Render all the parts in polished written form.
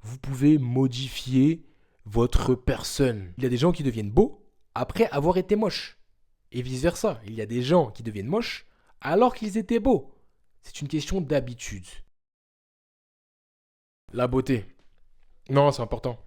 vous pouvez modifier votre personne. Il y a des gens qui deviennent beaux après avoir été moches. Et vice-versa. Il y a des gens qui deviennent moches alors qu'ils étaient beaux. C'est une question d'habitude. La beauté. Non, c'est important.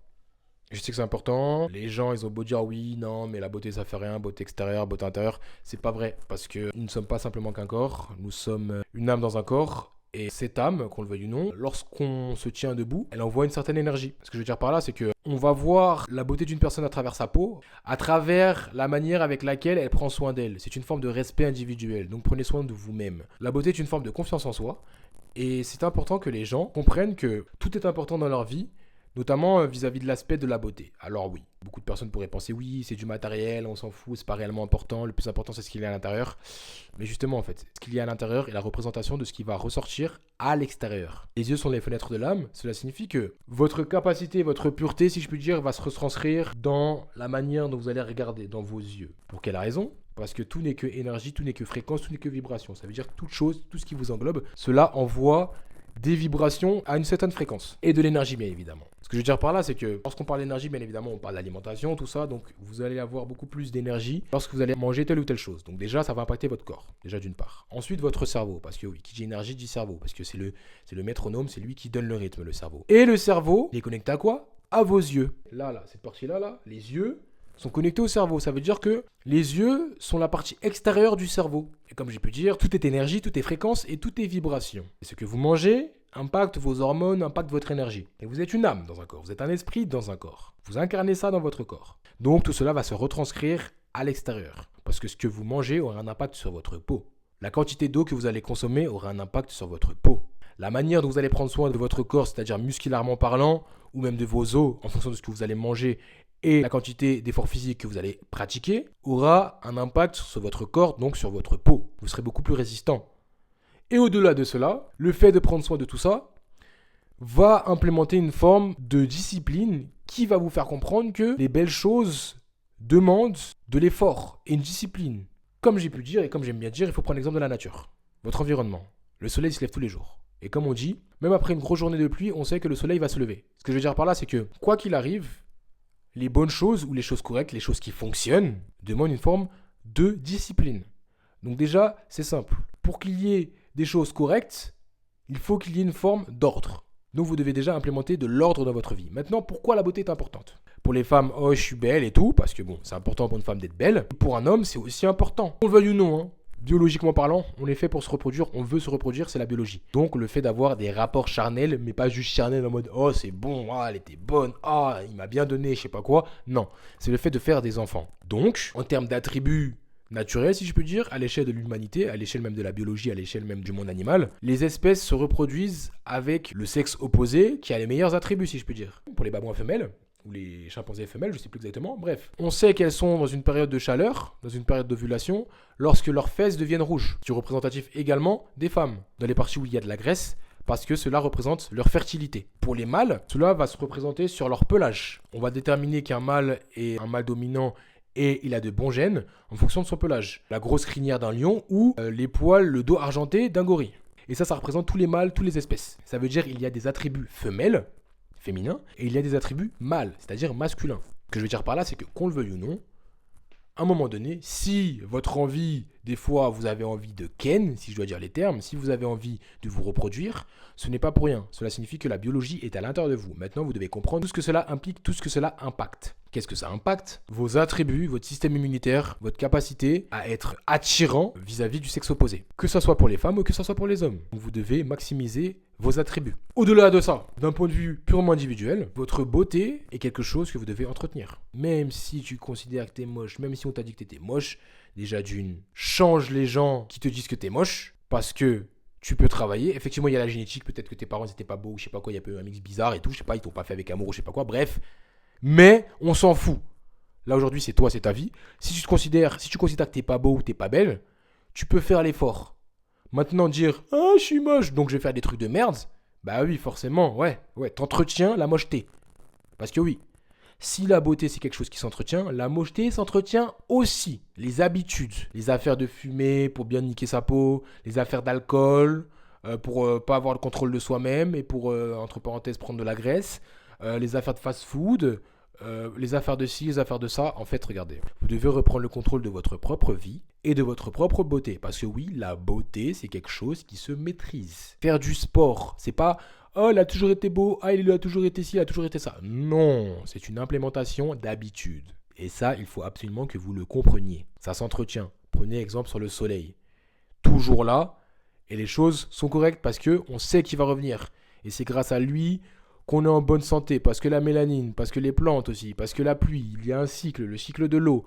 Je sais que c'est important. Les gens, ils ont beau dire oui, non, mais la beauté, ça fait rien. Beauté extérieure, beauté intérieure. C'est pas vrai. Parce que nous ne sommes pas simplement qu'un corps. Nous sommes une âme dans un corps. Et cette âme, qu'on le veuille ou non, lorsqu'on se tient debout, elle envoie une certaine énergie. Ce que je veux dire par là, c'est que on va voir la beauté d'une personne à travers sa peau, à travers la manière avec laquelle elle prend soin d'elle. C'est une forme de respect individuel. Donc prenez soin de vous-même. La beauté est une forme de confiance en soi. Et c'est important que les gens comprennent que tout est important dans leur vie, notamment vis-à-vis de l'aspect de la beauté. Alors oui, beaucoup de personnes pourraient penser oui, c'est du matériel, on s'en fout, c'est pas réellement important, le plus important c'est ce qu'il y a à l'intérieur. Mais justement en fait, ce qu'il y a à l'intérieur est la représentation de ce qui va ressortir à l'extérieur. Les yeux sont les fenêtres de l'âme, cela signifie que votre capacité, votre pureté, si je puis dire, va se retranscrire dans la manière dont vous allez regarder, dans vos yeux. Pour quelle raison ? Parce que tout n'est que énergie, tout n'est que fréquence, tout n'est que vibration. Ça veut dire que toute chose, tout ce qui vous englobe, cela envoie des vibrations à une certaine fréquence. Et de l'énergie, bien évidemment. Ce que je veux dire par là, c'est que lorsqu'on parle d'énergie, bien évidemment, on parle d'alimentation, tout ça. Donc, vous allez avoir beaucoup plus d'énergie lorsque vous allez manger telle ou telle chose. Donc, déjà, ça va impacter votre corps. Déjà, d'une part. Ensuite, votre cerveau. Parce que oui, qui dit énergie, dit cerveau. Parce que c'est le métronome, c'est lui qui donne le rythme, le cerveau. Et le cerveau, il est connecté à quoi ? À vos yeux. Là, cette partie-là, les yeux sont connectés au cerveau. Ça veut dire que les yeux sont la partie extérieure du cerveau. Et comme j'ai pu dire, tout est énergie, tout est fréquence et tout est vibration. Et ce que vous mangez impacte vos hormones, impacte votre énergie. Et vous êtes une âme dans un corps, vous êtes un esprit dans un corps. Vous incarnez ça dans votre corps. Donc tout cela va se retranscrire à l'extérieur. Parce que ce que vous mangez aura un impact sur votre peau. La quantité d'eau que vous allez consommer aura un impact sur votre peau. La manière dont vous allez prendre soin de votre corps, c'est-à-dire musculairement parlant, ou même de vos os, en fonction de ce que vous allez manger, et la quantité d'efforts physiques que vous allez pratiquer aura un impact sur votre corps, donc sur votre peau. Vous serez beaucoup plus résistant. Et au-delà de cela, le fait de prendre soin de tout ça va implémenter une forme de discipline qui va vous faire comprendre que les belles choses demandent de l'effort et une discipline. Comme j'ai pu dire et comme j'aime bien dire, il faut prendre l'exemple de la nature, votre environnement. Le soleil se lève tous les jours. Et comme on dit, même après une grosse journée de pluie, on sait que le soleil va se lever. Ce que je veux dire par là, c'est que quoi qu'il arrive, les bonnes choses ou les choses correctes, les choses qui fonctionnent, demandent une forme de discipline. Donc déjà, c'est simple. Pour qu'il y ait des choses correctes, il faut qu'il y ait une forme d'ordre. Donc vous devez déjà implémenter de l'ordre dans votre vie. Maintenant, pourquoi la beauté est importante ? Pour les femmes, oh je suis belle et tout, parce que bon, c'est important pour une femme d'être belle. Pour un homme, c'est aussi important. On le veuille ou non, hein. Biologiquement parlant, on est fait pour se reproduire, on veut se reproduire, c'est la biologie. Donc le fait d'avoir des rapports charnels, mais pas juste charnels en mode oh c'est bon, ah elle était bonne, ah il m'a bien donné, je sais pas quoi. Non, c'est le fait de faire des enfants. Donc, en termes d'attributs naturels, si je peux dire, à l'échelle de l'humanité, à l'échelle même de la biologie, à l'échelle même du monde animal, les espèces se reproduisent avec le sexe opposé qui a les meilleurs attributs, si je peux dire. Pour les babouins femelles, ou les chimpanzés femelles, je sais plus exactement. Bref, on sait qu'elles sont dans une période de chaleur, dans une période d'ovulation, lorsque leurs fesses deviennent rouges. C'est représentatif également des femmes, dans les parties où il y a de la graisse, parce que cela représente leur fertilité. Pour les mâles, cela va se représenter sur leur pelage. On va déterminer qu'un mâle est un mâle dominant et il a de bons gènes en fonction de son pelage. La grosse crinière d'un lion ou les poils, le dos argenté d'un gorille. Et ça représente tous les mâles, toutes les espèces. Ça veut dire qu'il y a des attributs femelles, féminin, et il y a des attributs mâles, c'est-à-dire masculins. Ce que je veux dire par là, c'est que qu'on le veuille ou non, à un moment donné, si votre envie, des fois vous avez envie de ken, si je dois dire les termes, si vous avez envie de vous reproduire, ce n'est pas pour rien. Cela signifie que la biologie est à l'intérieur de vous. Maintenant, vous devez comprendre tout ce que cela implique, tout ce que cela impacte. Qu'est-ce que ça impacte ? Vos attributs, votre système immunitaire, votre capacité à être attirant vis-à-vis du sexe opposé. Que ce soit pour les femmes ou que ce soit pour les hommes. Donc vous devez maximiser vos attributs. Au-delà de ça, d'un point de vue purement individuel, votre beauté est quelque chose que vous devez entretenir. Même si tu considères que t'es moche, même si on t'a dit que t'étais moche, déjà d'une, change les gens qui te disent que t'es moche, parce que tu peux travailler. Effectivement, il y a la génétique, peut-être que tes parents n'étaient pas beaux, je sais pas quoi, il y a un mix bizarre et tout, je sais pas, ils t'ont pas fait avec amour ou je sais pas quoi, bref. Mais on s'en fout. Là aujourd'hui, c'est toi, c'est ta vie. Si tu considères que t'es pas beau ou t'es pas belle, tu peux faire l'effort. Maintenant dire ah je suis moche donc je vais faire des trucs de merde, bah oui forcément, ouais, t'entretiens la mocheté. Parce que oui, si la beauté c'est quelque chose qui s'entretient, la mocheté s'entretient aussi. Les habitudes, les affaires de fumer pour bien niquer sa peau, les affaires d'alcool pour pas avoir le contrôle de soi-même et pour entre parenthèses prendre de la graisse. les affaires de fast-food, les affaires de ci, les affaires de ça. En fait, regardez, vous devez reprendre le contrôle de votre propre vie et de votre propre beauté. Parce que oui, la beauté, c'est quelque chose qui se maîtrise. Faire du sport, c'est pas « Oh, il a toujours été beau, ah, il a toujours été ci, il a toujours été ça ». Non, c'est une implémentation d'habitude. Et ça, il faut absolument que vous le compreniez. Ça s'entretient. Prenez exemple sur le soleil. Toujours là, et les choses sont correctes parce qu'on sait qu'il va revenir. Et c'est grâce à lui qu'on est en bonne santé, parce que la mélanine, parce que les plantes aussi, parce que la pluie, il y a un cycle, le cycle de l'eau,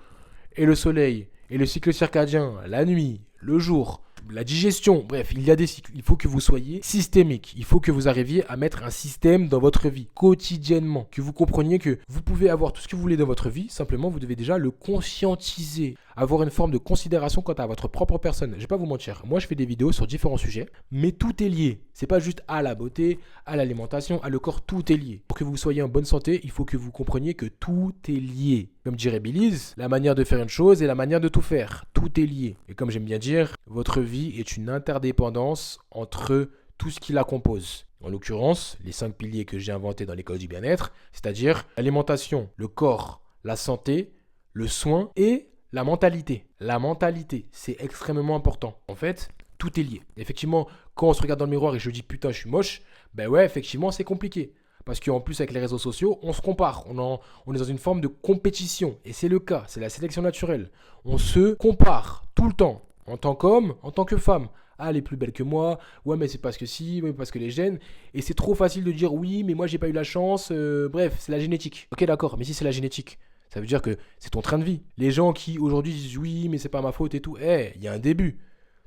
et le soleil, et le cycle circadien, la nuit, le jour, la digestion, bref, il y a des cycles. Il faut que vous soyez systémique. Il faut que vous arriviez à mettre un système dans votre vie quotidiennement. Que vous compreniez que vous pouvez avoir tout ce que vous voulez dans votre vie, simplement vous devez déjà le conscientiser. Avoir une forme de considération quant à votre propre personne. Je vais pas vous mentir, moi je fais des vidéos sur différents sujets, mais tout est lié. C'est pas juste à la beauté, à l'alimentation, à le corps, tout est lié. Pour que vous soyez en bonne santé, il faut que vous compreniez que tout est lié. Comme dirait Belize, la manière de faire une chose est la manière de tout faire. Tout est lié. Et comme j'aime bien dire, votre vie est une interdépendance entre tout ce qui la compose. En l'occurrence, les 5 piliers que j'ai inventés dans l'école du bien-être, c'est-à-dire l'alimentation, le corps, la santé, le soin et la mentalité. La mentalité, c'est extrêmement important. En fait, tout est lié. Effectivement, quand on se regarde dans le miroir et je dis putain, je suis moche, ben ouais, effectivement, c'est compliqué. Parce qu'en plus, avec les réseaux sociaux, on se compare. On est dans une forme de compétition. Et c'est le cas, c'est la sélection naturelle. On se compare tout le temps, en tant qu'homme, en tant que femme. Ah, elle est plus belle que moi. Ouais, mais c'est parce que si, ouais, parce que les gènes. Et c'est trop facile de dire oui, mais moi, j'ai pas eu la chance. Bref, c'est la génétique. Ok, d'accord, mais si c'est la génétique, ça veut dire que c'est ton train de vie. Les gens qui aujourd'hui disent oui, mais c'est pas ma faute et tout. Il y a un début.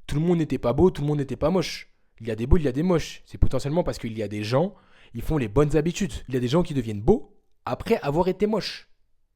Tout le monde n'était pas beau, tout le monde n'était pas moche. Il y a des beaux, il y a des moches. C'est potentiellement parce qu'il y a des gens, ils font les bonnes habitudes. Il y a des gens qui deviennent beaux après avoir été moches.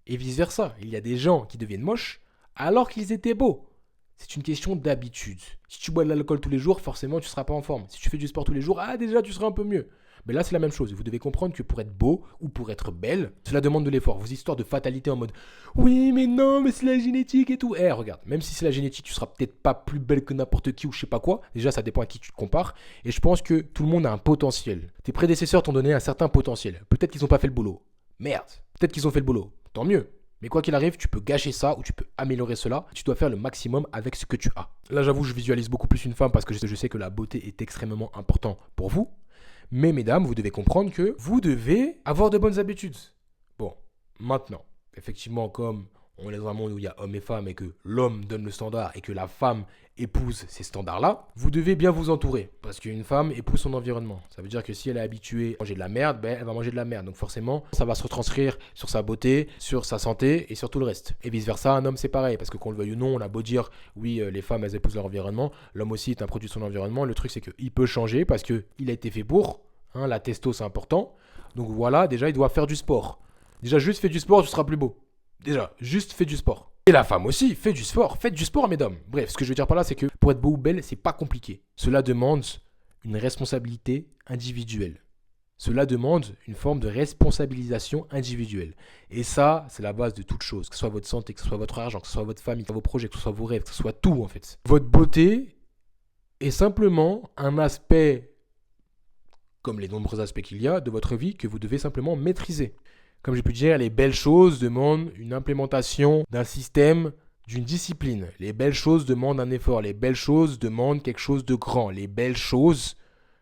Et vice-versa. Il y a des gens qui deviennent moches alors qu'ils étaient beaux. C'est une question d'habitude. Si tu bois de l'alcool tous les jours, forcément, tu ne seras pas en forme. Si tu fais du sport tous les jours, déjà, tu seras un peu mieux. Mais là, c'est la même chose. Vous devez comprendre que pour être beau ou pour être belle, cela demande de l'effort. Vos histoires de fatalité en mode « Oui, mais non, mais c'est la génétique et tout. » Regarde, même si c'est la génétique, tu seras peut-être pas plus belle que n'importe qui ou je sais pas quoi. Déjà, ça dépend à qui tu te compares. Et je pense que tout le monde a un potentiel. Tes prédécesseurs t'ont donné un certain potentiel. Peut-être qu'ils n'ont pas fait le boulot. Merde. Peut-être qu'ils ont fait le boulot. Tant mieux. Mais quoi qu'il arrive, tu peux gâcher ça ou tu peux améliorer cela. Tu dois faire le maximum avec ce que tu as. Là, j'avoue, je visualise beaucoup plus une femme parce que je sais que la beauté est extrêmement important pour vous. Mais mesdames, vous devez comprendre que vous devez avoir de bonnes habitudes. Bon, maintenant, effectivement, comme on est dans un monde où il y a hommes et femmes et que l'homme donne le standard et que la femme épouse ces standards-là, vous devez bien vous entourer. Parce qu'une femme épouse son environnement. Ça veut dire que si elle est habituée à manger de la merde, elle va manger de la merde. Donc forcément, ça va se retranscrire sur sa beauté, sur sa santé et sur tout le reste. Et vice-versa, un homme, c'est pareil. Parce que qu'on le veuille ou non, on a beau dire, oui, les femmes, elles épousent leur environnement. L'homme aussi est un produit de son environnement. Le truc, c'est qu'il peut changer parce qu'il a été fait pour. La testo, c'est important. Donc voilà, déjà, il doit faire du sport. Déjà, juste fais du sport, tu seras plus beau. Déjà, juste fais du sport. Et la femme aussi, fais du sport. Faites du sport, mesdames. Bref, ce que je veux dire par là, c'est que pour être beau ou belle, c'est pas compliqué. Cela demande une responsabilité individuelle. Cela demande une forme de responsabilisation individuelle. Et ça, c'est la base de toute chose. Que ce soit votre santé, que ce soit votre argent, que ce soit votre famille, que ce soit vos projets, que ce soit vos rêves, que ce soit tout, en fait. Votre beauté est simplement un aspect, comme les nombreux aspects qu'il y a de votre vie, que vous devez simplement maîtriser. Comme j'ai pu dire, les belles choses demandent une implémentation d'un système, d'une discipline. Les belles choses demandent un effort. Les belles choses demandent quelque chose de grand. Les belles choses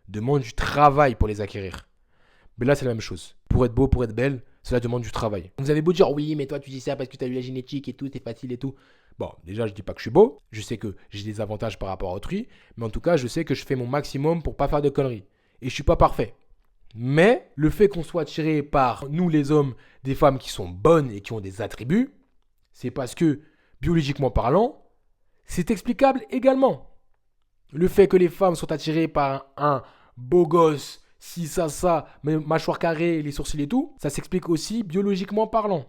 demandent du travail pour les acquérir. Mais là, c'est la même chose. Pour être beau, pour être belle, cela demande du travail. Vous avez beau dire, oui, mais toi, tu dis ça parce que tu as eu la génétique et tout, c'est facile et tout. Bon, déjà, je ne dis pas que je suis beau. Je sais que j'ai des avantages par rapport à autrui. Mais en tout cas, je sais que je fais mon maximum pour ne pas faire de conneries. Et je ne suis pas parfait. Mais le fait qu'on soit attiré par, nous les hommes, des femmes qui sont bonnes et qui ont des attributs, c'est parce que, biologiquement parlant, c'est explicable également. Le fait que les femmes sont attirées par un beau gosse, si ça, mâchoire carrée, les sourcils et tout, ça s'explique aussi biologiquement parlant.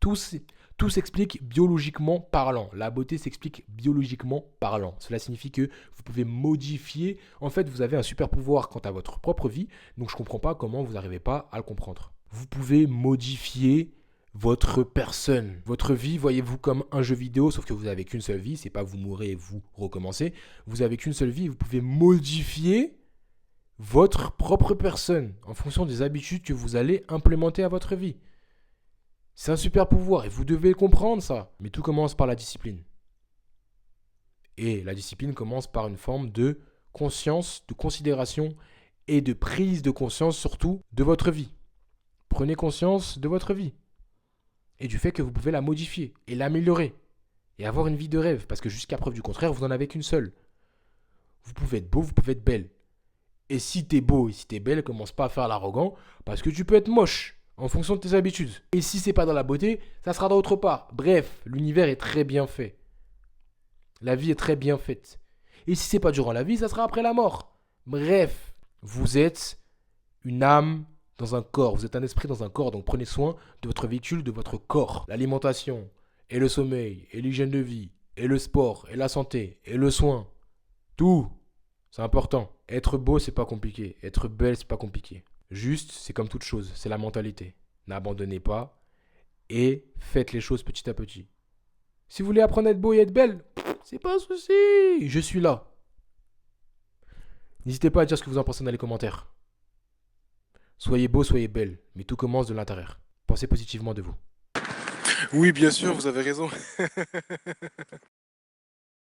Tout s'explique biologiquement parlant. La beauté s'explique biologiquement parlant. Cela signifie que vous pouvez modifier. En fait, vous avez un super pouvoir quant à votre propre vie. Donc, je ne comprends pas comment vous n'arrivez pas à le comprendre. Vous pouvez modifier votre personne. Votre vie, voyez-vous comme un jeu vidéo, sauf que vous n'avez qu'une seule vie. Ce n'est pas vous mourrez et vous recommencez. Vous n'avez qu'une seule vie. Vous pouvez modifier votre propre personne en fonction des habitudes que vous allez implémenter à votre vie. C'est un super pouvoir et vous devez comprendre ça. Mais tout commence par la discipline. Et la discipline commence par une forme de conscience, de considération et de prise de conscience surtout de votre vie. Prenez conscience de votre vie et du fait que vous pouvez la modifier et l'améliorer et avoir une vie de rêve parce que jusqu'à preuve du contraire, vous n'en avez qu'une seule. Vous pouvez être beau, vous pouvez être belle. Et si t'es beau et si t'es belle, commence pas à faire l'arrogant parce que tu peux être moche en fonction de tes habitudes. Et si c'est pas dans la beauté, ça sera dans autre part. Bref, l'univers est très bien fait. La vie est très bien faite. Et si c'est pas durant la vie, ça sera après la mort. Bref, vous êtes une âme dans un corps, vous êtes un esprit dans un corps, donc prenez soin de votre véhicule, de votre corps. L'alimentation, et le sommeil, et l'hygiène de vie, et le sport, et la santé, et le soin. Tout, c'est important. Être beau, c'est pas compliqué. Être belle, c'est pas compliqué. Juste, c'est comme toute chose, c'est la mentalité. N'abandonnez pas et faites les choses petit à petit. Si vous voulez apprendre à être beau et être belle, c'est pas un souci, je suis là. N'hésitez pas à dire ce que vous en pensez dans les commentaires. Soyez beau, soyez belle, mais tout commence de l'intérieur. Pensez positivement de vous. Oui, bien sûr, vous avez raison.